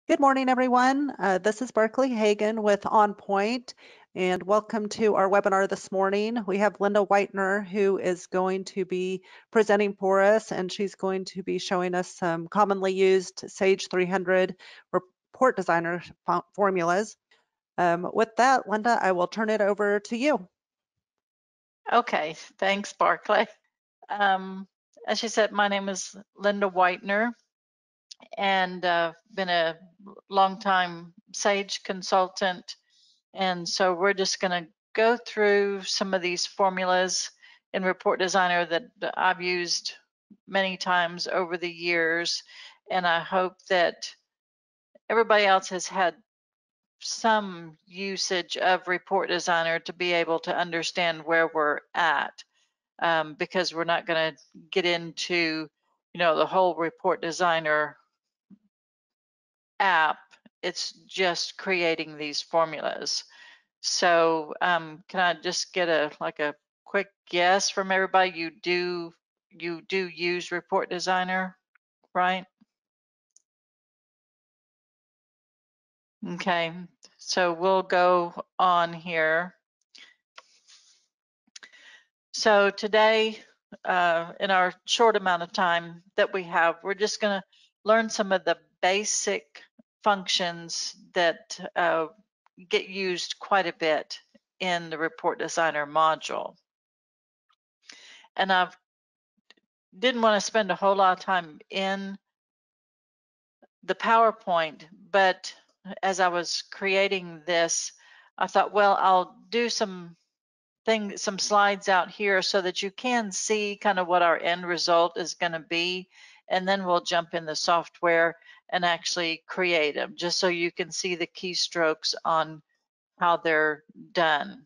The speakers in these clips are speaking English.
Good morning, everyone. This is Berkeley Hagan with OnPoint, and welcome to our webinar this morning. We have Linda Whitener, who is going to be presenting for us, and she's going to be showing us some commonly used Sage 300 Report Designer formulas. With that, Linda, I will turn it over to you. Okay, thanks, Barclay. As you said, my name is Linda Whitener, and been a longtime Sage consultant. And so we're just going to go through some of these formulas in Report Designer that I've used many times over the years. And I hope that everybody else has had some usage of Report Designer to be able to understand where we're at. Because we're not going to get into, the whole Report Designer app. It's just creating these formulas. So can I just get a quick guess from everybody? You do use Report Designer, right? Okay, so we'll go on here. So today, in our short amount of time that we have, we're just going to learn some of the basic functions that get used quite a bit in the Report Designer module. And I didn't want to spend a whole lot of time in the PowerPoint, but as I was creating this, I thought, well, I'll do some slides out here so that you can see kind of what our end result is going to be, and then we'll jump in the software and actually create them just so you can see the keystrokes on how they're done.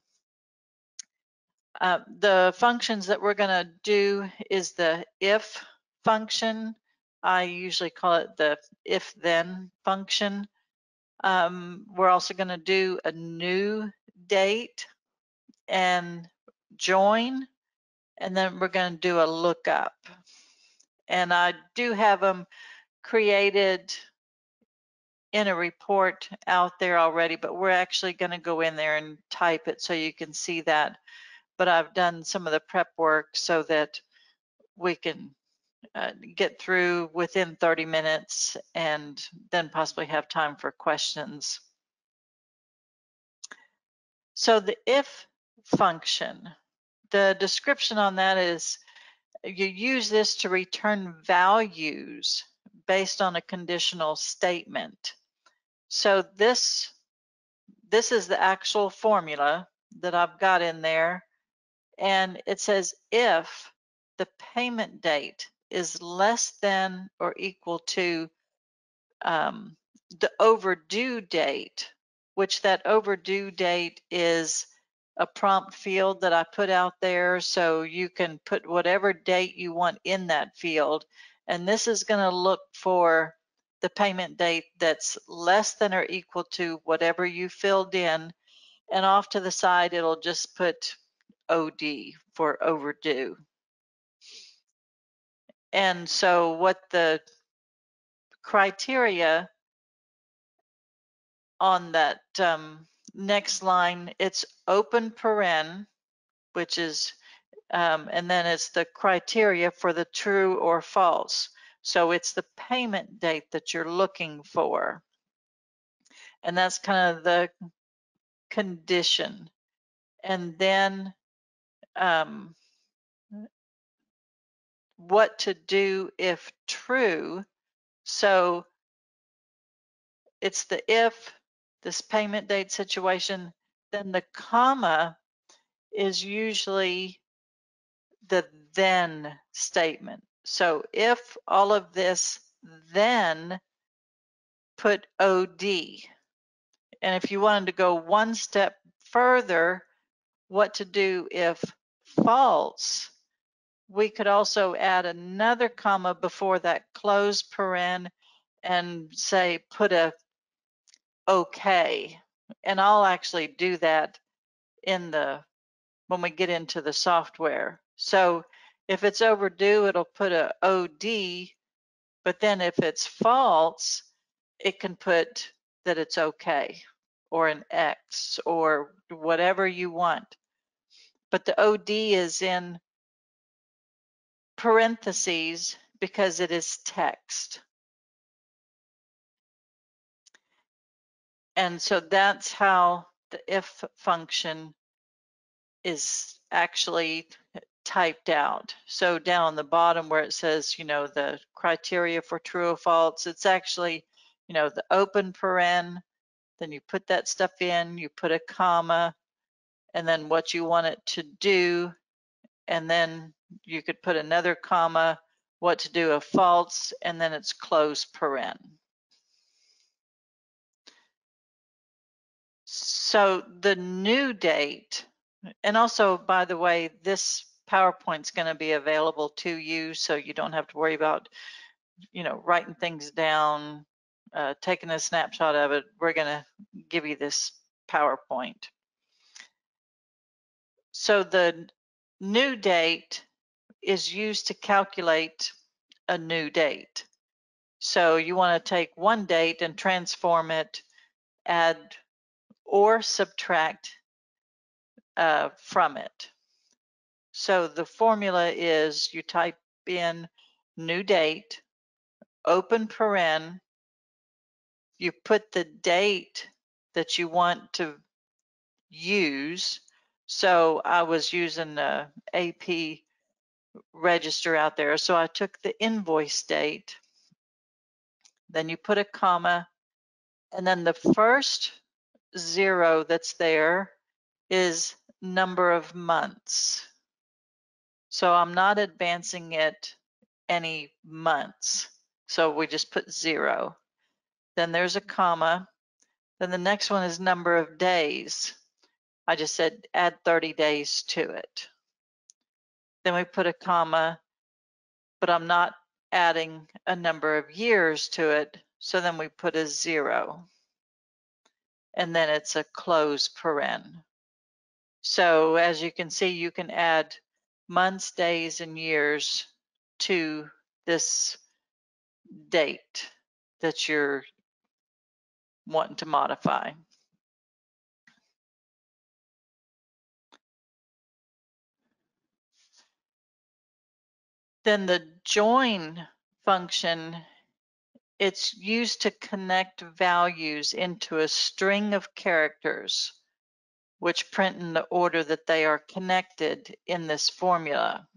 The functions that we're going to do is the if function. I usually call it the if then function. We're also going to do a new date and join, and then we're going to do a lookup. And I do have them created in a report out there already, but we're actually going to go in there and type it so you can see that. But I've done some of the prep work so that we can get through within 30 minutes and then possibly have time for questions. So the if function, the description on that is you use this to return values based on a conditional statement. So this is the actual formula that I've got in there, and it says if the payment date is less than or equal to the overdue date, which that overdue date is a prompt field that I put out there, so you can put whatever date you want in that field, and this is going to look for the payment date that's less than or equal to whatever you filled in, and off to the side it'll just put OD for overdue. And so what the criteria on that next line, it's open paren, which is, and then it's the criteria for the true or false. So it's the payment date that you're looking for. And that's kind of the condition. And then what to do if true. So it's the if, this payment date situation, then the comma is usually the then statement. So if all of this, then put OD. And if you wanted to go one step further, what to do if false, we could also add another comma before that close paren and say put a okay. And I'll actually do that in the when we get into the software. So if it's overdue, it'll put a OD, but then if it's false, it can put that it's okay, or an X, or whatever you want. But the OD is in parentheses because it is text. And so that's how the if function is actually typed out. So down on the bottom where it says, the criteria for true or false, it's actually, the open paren, then you put that stuff in, you put a comma, and then what you want it to do, and then you could put another comma, what to do if false, and then it's close paren. So the new date, and also, by the way, this PowerPoint's going to be available to you, so you don't have to worry about, writing things down, taking a snapshot of it. We're going to give you this PowerPoint. So the new date is used to calculate a new date. So you want to take one date and transform it, add or subtract from it. So the formula is you type in new date, open paren, you put the date that you want to use. So I was using the AP register out there. So I took the invoice date, then you put a comma, and then the first 0 that's there is number of months. So I'm not advancing it any months. So we just put 0. Then there's a comma. Then the next one is number of days. I just said add 30 days to it. Then we put a comma, but I'm not adding a number of years to it. So then we put a 0. And then it's a close paren. So as you can see, you can add months, days, and years to this date that you're wanting to modify. Then the join function, it's used to connect values into a string of characters, which print in the order that they are connected in this formula.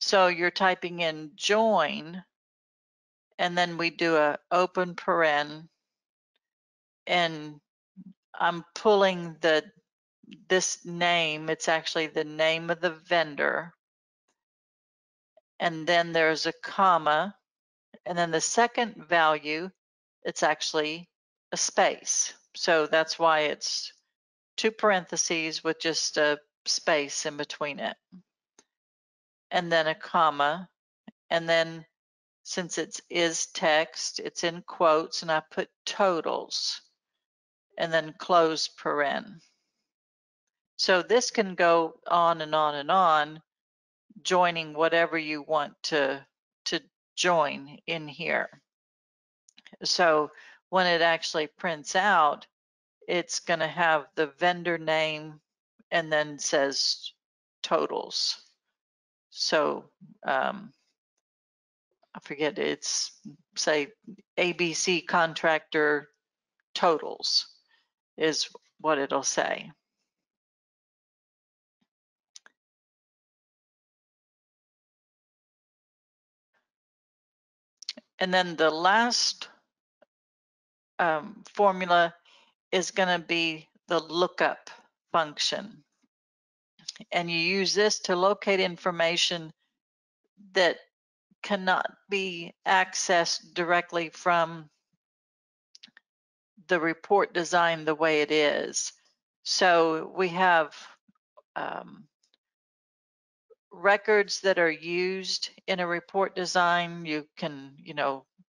So you're typing in join, and then we do a open paren, and I'm pulling this name, it's actually the name of the vendor, and then there's a comma, and then the second value, it's actually a space. So that's why it's 2 parentheses with just a space in between it, and then a comma, and then since it is text, it's in quotes, and I put totals, and then close paren. So this can go on and on and on, joining whatever you want to join in here. So when it actually prints out, it's going to have the vendor name and then says totals. So I forget, it's say ABC contractor totals is what it'll say. And then the last formula is going to be the lookup function. And you use this to locate information that cannot be accessed directly from the report design the way it is. So we have records that are used in a report design. You can,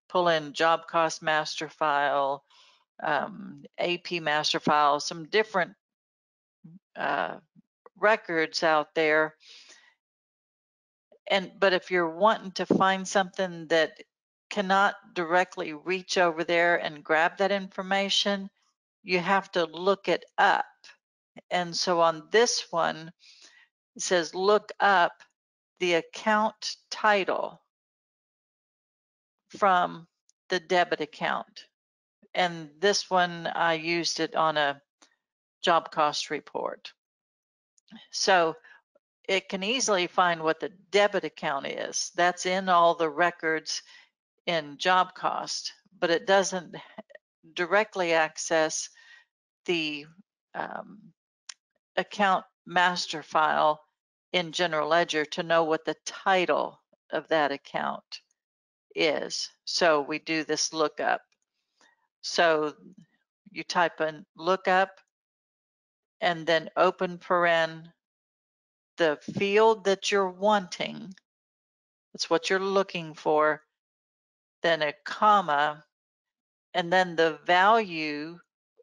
pull in job cost master file, AP master file, some different records out there. But if you're wanting to find something that cannot directly reach over there and grab that information. You have to look it up. And so on this one, it says look up the account title from the debit account. And this one, I used it on a job cost report. So it can easily find what the debit account is. That's in all the records in job cost, but it doesn't directly access the account master file in General Ledger to know what the title of that account is. So we do this lookup. So you type in lookup and then open paren the field that you're wanting. That's what you're looking for. Then a comma, and then the value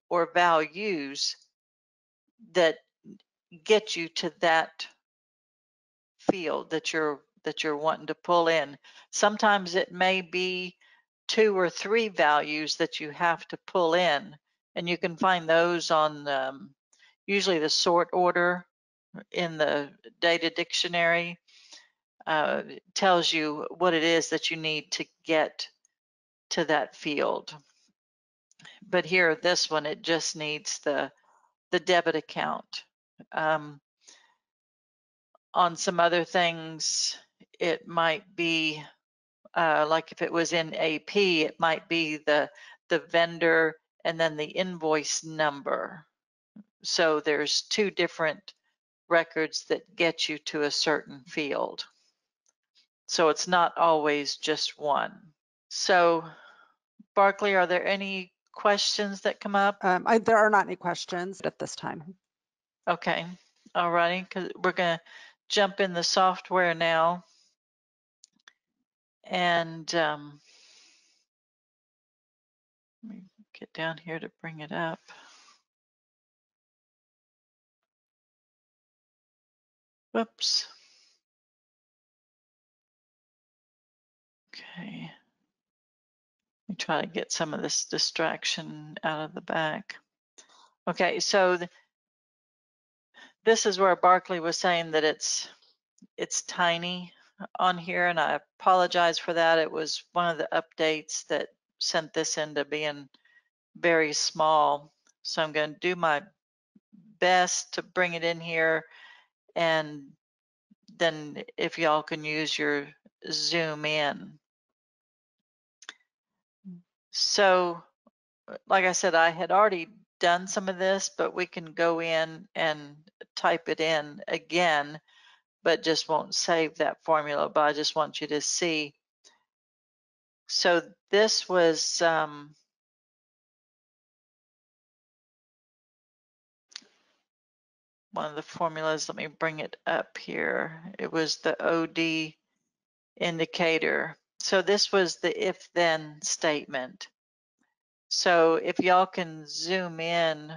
or values that get you to that field that you're wanting to pull in. Sometimes it may be 2 or 3 values that you have to pull in, and you can find those on usually the sort order in the data dictionary. Tells you what it is that you need to get to that field. But here, this one, it just needs the debit account. On some other things, it might be like if it was in AP, it might be the vendor and then the invoice number. So there's 2 different records that get you to a certain field. So it's not always just one. So Barclay, are there any questions that come up? There are not any questions at this time. Okay, all righty, because we're going to jump in the software now. And let me get down here to bring it up. Whoops. Okay. Let me try to get some of this distraction out of the back. Okay, so this is where Barclay was saying that it's tiny on here, and I apologize for that. It was one of the updates that sent this into being very small. So I'm going to do my best to bring it in here, and then if y'all can use your zoom in. So like I said, I had already done some of this, but we can go in and type it in again, but just won't save that formula. But I just want you to see. So this was one of the formulas. Let me bring it up here. It was the OD indicator. So this was the if-then statement. So if y'all can zoom in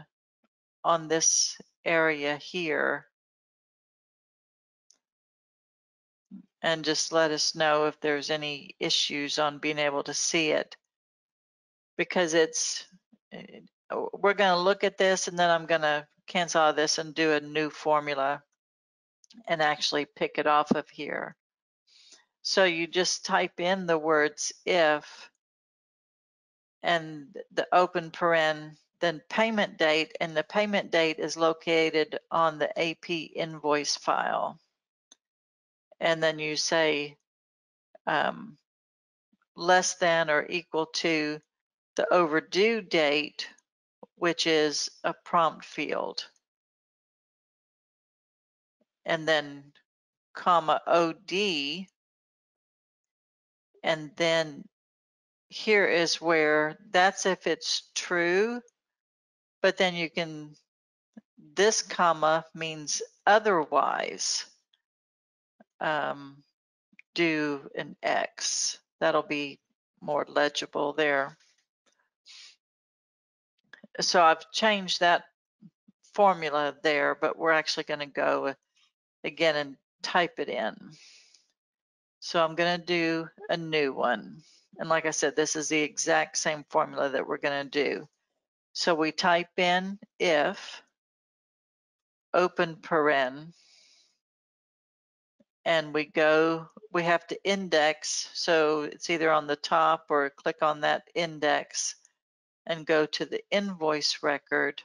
on this area here and just let us know if there's any issues on being able to see it, because we're going to look at this and then I'm going to cancel out this and do a new formula and actually pick it off of here. So you just type in the words if and the open paren, then payment date, and the payment date is located on the AP invoice file. And then you say less than or equal to the overdue date, which is a prompt field. And then comma OD, and then here is where that's if it's true, but then you can, this comma means otherwise do an X. That'll be more legible there. So I've changed that formula there, but we're actually going to go again and type it in. So I'm going to do a new one. And like I said, this is the exact same formula that we're going to do. So we type in if, open paren, and we have to index. So it's either on the top or click on that index and go to the invoice record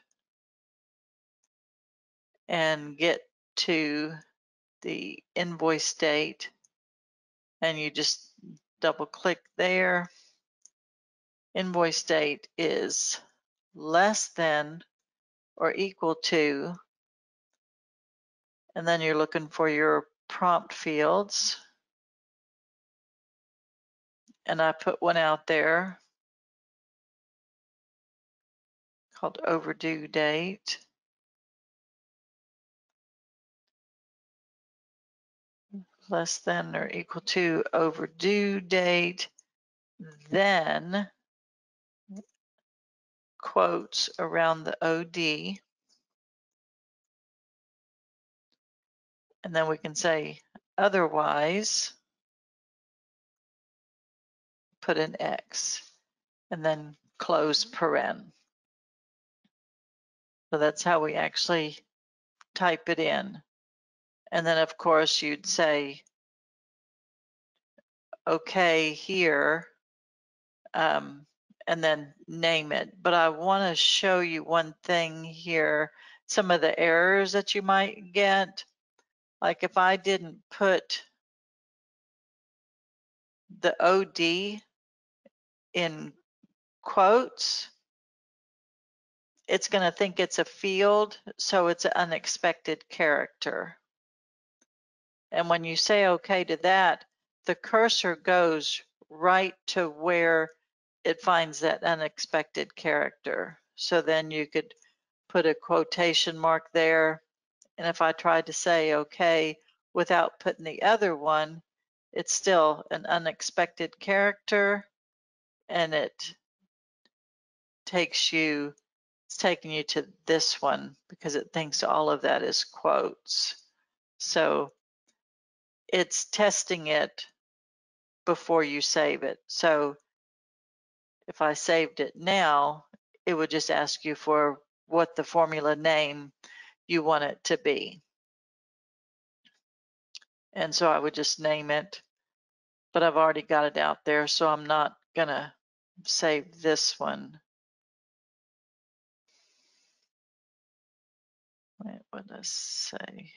and get to the invoice date. And you just double click there. Invoice date is less than or equal to, and then you're looking for your prompt fields. And I put one out there called overdue date. Less than or equal to overdue date, then quotes around the OD. And then we can say otherwise, put an X, and then close paren. So that's how we actually type it in. And then of course you'd say, okay, here, and then name it. But I want to show you one thing here, some of the errors that you might get. Like if I didn't put the OD in quotes, it's going to think it's a field, so it's an unexpected character. And when you say okay to that, the cursor goes right to where it finds that unexpected character. So then you could put a quotation mark there. And if I tried to say okay without putting the other one, it's still an unexpected character, and it's taking you to this one because it thinks all of that is quotes. So it's testing it before you save it. So if I saved it now, it would just ask you for what the formula name you want it to be. And so I would just name it, but I've already got it out there, so I'm not gonna save this one. Wait, what does it say?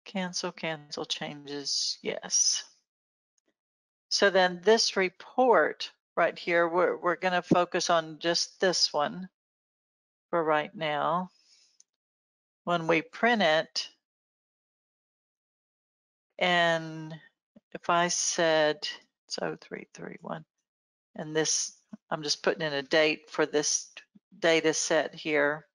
Cancel changes, yes. So then this report right here, we're gonna focus on just this one for right now. When we print it, and if I said it's 0331, and this, I'm just putting in a date for this data set here.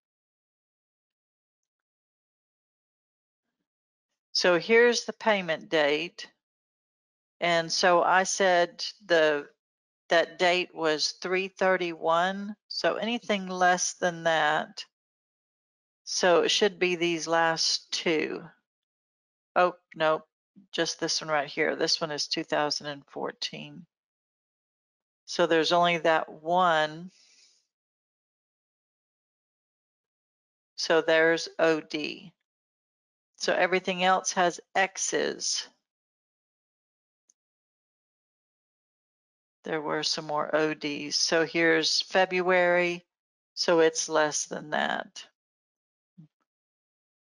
So here's the payment date. And so I said that date was 3/31. So anything less than that. So it should be these last two. Oh, nope, just this one right here. This one is 2014. So there's only that one. So there's OD. So everything else has X's. There were some more ODs. So here's February. So it's less than that.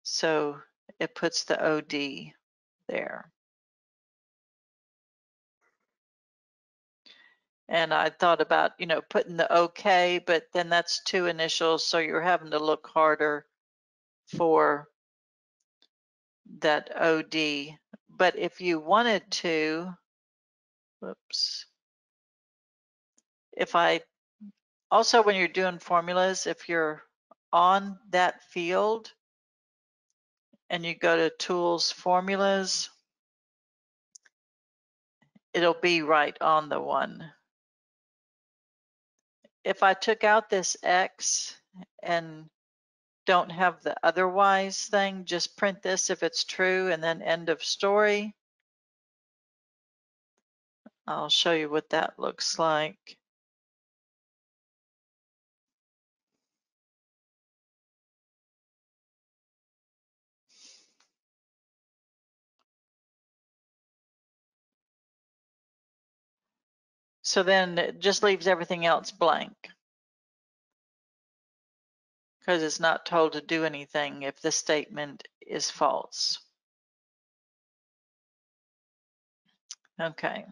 So it puts the OD there. And I thought about, putting the OK, but then that's two initials. So you're having to look harder for that OD. But if you wanted to, whoops. Also when you're doing formulas, if you're on that field and you go to Tools, Formulas, it'll be right on the one. If I took out this X and don't have the otherwise thing, just print this if it's true and then end of story. I'll show you what that looks like. So then it just leaves everything else blank because it's not told to do anything if the statement is false. Okay.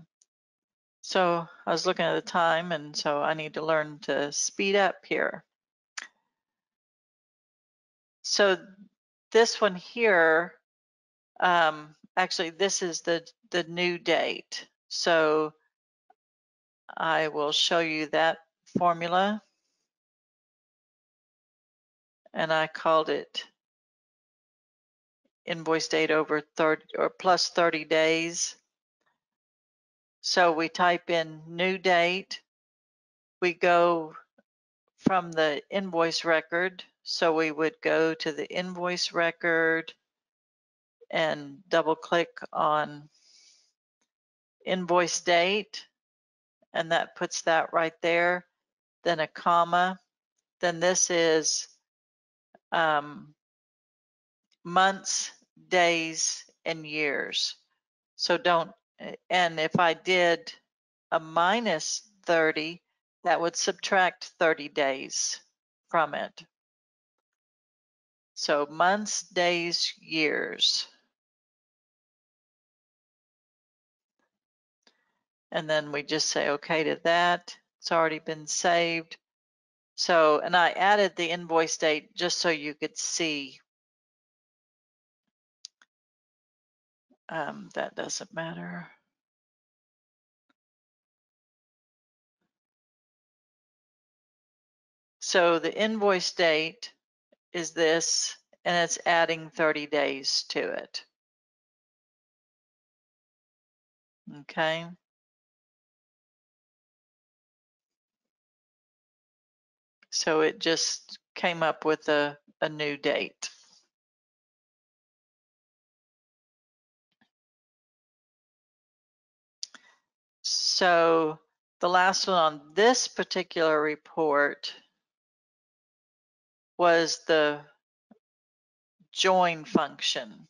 So I was looking at the time, and so I need to learn to speed up here. So this one here, actually this is the new date. So I will show you that formula, and I called it invoice date over 30 or plus 30 days. So we type in new date, we go from the invoice record. So we would go to the invoice record and double click on invoice date, and that puts that right there. Then a comma. Then this is months, days, and years. So don't, and if I did a minus 30, that would subtract 30 days from it. So months, days, years. And then we just say okay to that. It's already been saved. So, and I added the invoice date just so you could see. That doesn't matter. So the invoice date is this, and it's adding 30 days to it. Okay. So it just came up with a new date. So the last one on this particular report was the join function.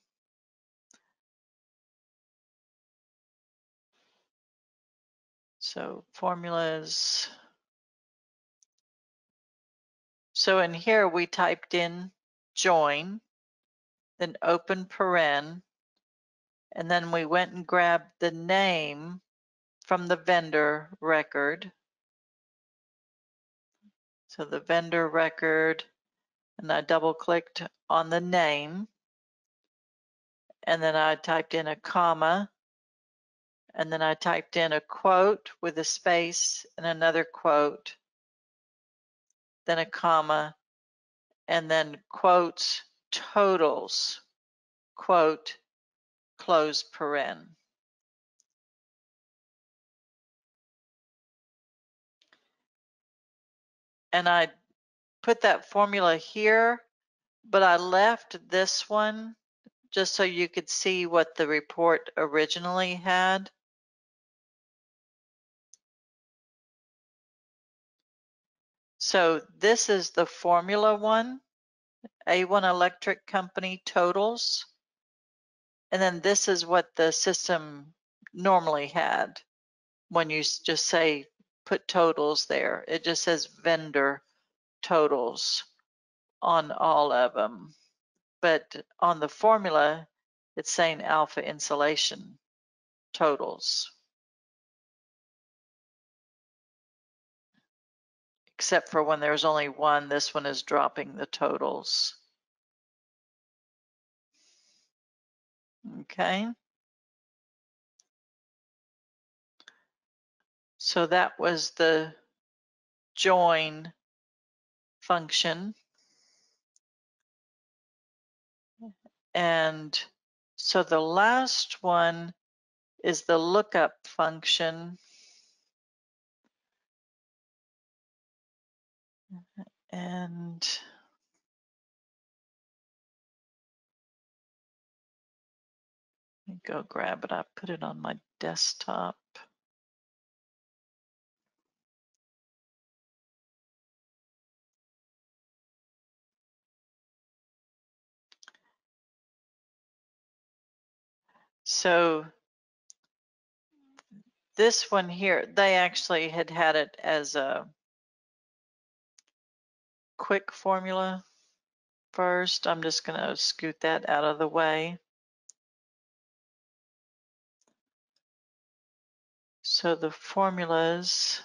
So formulas. So in here we typed in join, then open paren, and then we went and grabbed the name from the vendor record. So the vendor record, and I double clicked on the name, and then I typed in a comma, and then I typed in a quote with a space and another quote, then a comma, and then quotes totals, quote, close paren. And I put that formula here, but I left this one just so you could see what the report originally had. So this is the formula one, A1 Electric Company totals. And then this is what the system normally had when you just say put totals there. It just says vendor totals on all of them. But on the formula, it's saying alpha insulation totals. Except for when there's only one, this one is dropping the totals. Okay. So that was the join function. And so the last one is the lookup function. And let me go grab it. I put it on my desktop. So this one here, they actually had it as a quick formula first. I'm just going to scoot that out of the way. So the formulas,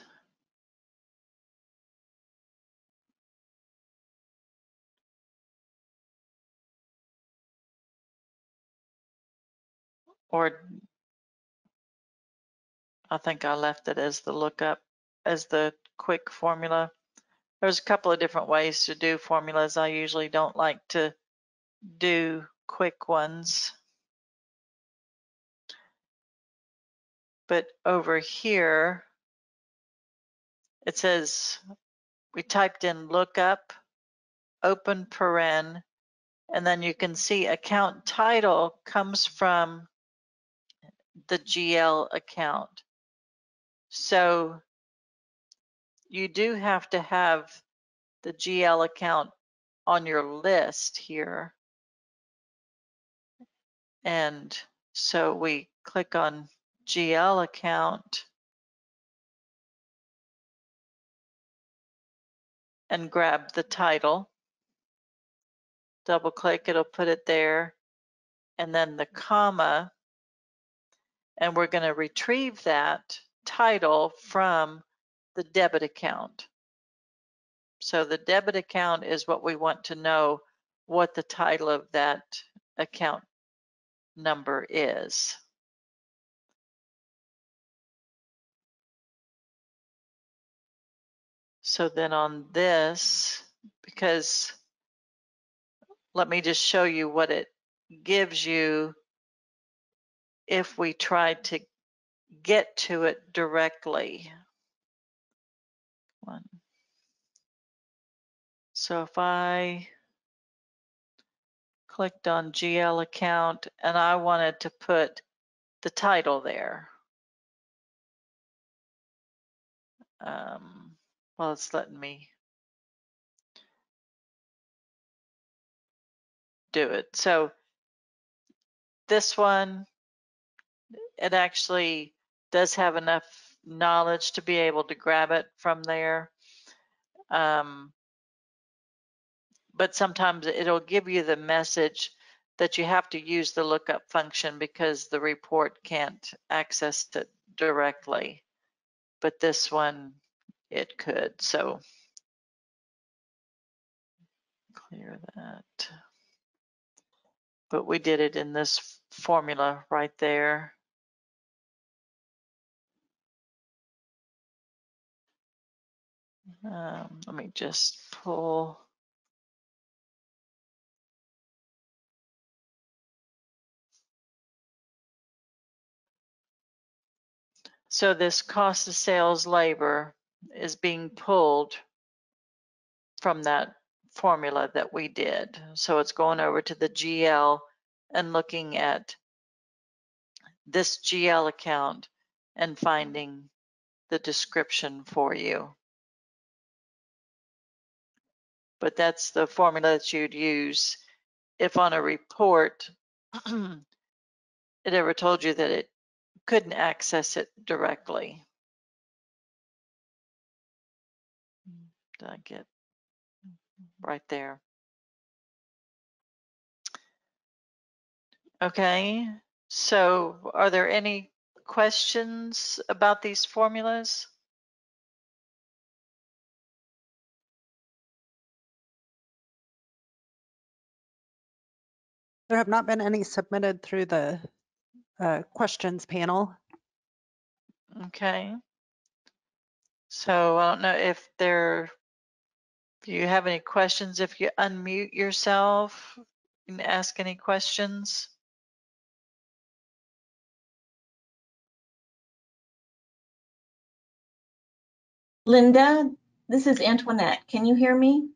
or I think I left it as the lookup, as the quick formula. There's a couple of different ways to do formulas. I usually don't like to do quick ones. But over here, it says we typed in lookup, open paren, and then you can see account title comes from the GL account. So you do have to have the GL account on your list here. And so we click on GL account and grab the title. Double click, it'll put it there. And then the comma, and we're going to retrieve that title from the debit account. So the debit account is what we want to know what the title of that account number is. So then on this, because let me just show you what it gives you if we try to get to it directly. So if I clicked on GL account and I wanted to put the title there. Well, it's letting me do it. So this one, it actually does have enough knowledge to be able to grab it from there. But sometimes it'll give you the message that you have to use the lookup function because the report can't access it directly. But this one, it could. So clear that. But we did it in this formula right there. Let me just pull. So this cost of sales labor is being pulled from that formula that we did. So it's going over to the GL and looking at this GL account and finding the description for you. But that's the formula that you'd use if on a report it ever told you that it couldn't access it directly. Did I get right there? Okay, so are there any questions about these formulas? There have not been any submitted through the questions panel. Okay. So I don't know if you have any questions. If you unmute yourself, you can ask any questions. Linda, this is Antoinette. Can you hear me?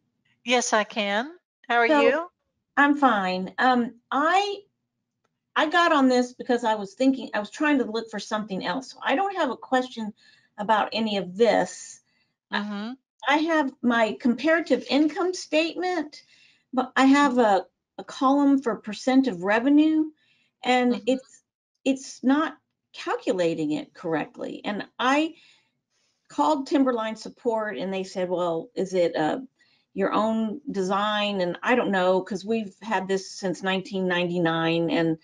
Yes, I can. How are you? I'm fine. I got on this because I was trying to look for something else. So I don't have a question about any of this. Mm-hmm. I have my comparative income statement, but I have a column for percent of revenue, and it's not calculating it correctly. And I called Timberline support and they said, well, is it your own design? And I don't know, because we've had this since 1999 and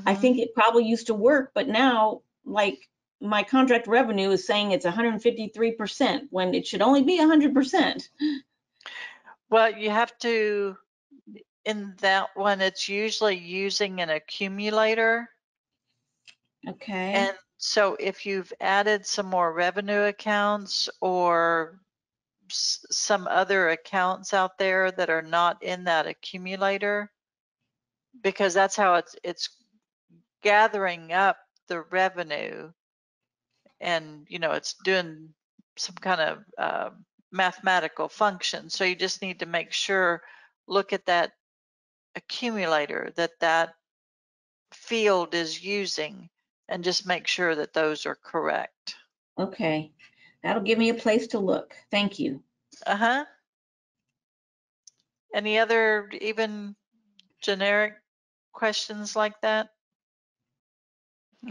I think it probably used to work, but now, like, my contract revenue is saying it's 153% when it should only be 100%. Well, you have to, in that one, it's usually using an accumulator. Okay. And so if you've added some more revenue accounts or some other accounts out there that are not in that accumulator, because that's how it's gathering up the revenue, and it's doing some kind of mathematical function. So you just need to make sure, look at that accumulator that field is using, and just make sure that those are correct. Okay. That'll give me a place to look. Thank you. Any other even generic questions like that?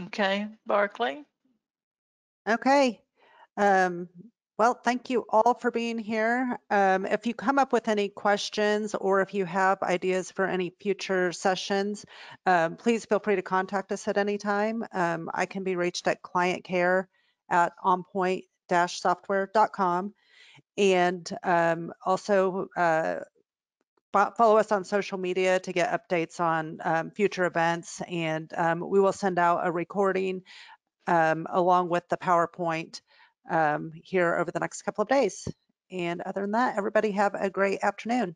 Okay, Barclay. Okay. Well, thank you all for being here. If you come up with any questions or if you have ideas for any future sessions, please feel free to contact us at any time. I can be reached at clientcare@onpoint-software.com. And also follow us on social media to get updates on future events. And we will send out a recording along with the PowerPoint here over the next couple of days. And other than that, everybody have a great afternoon.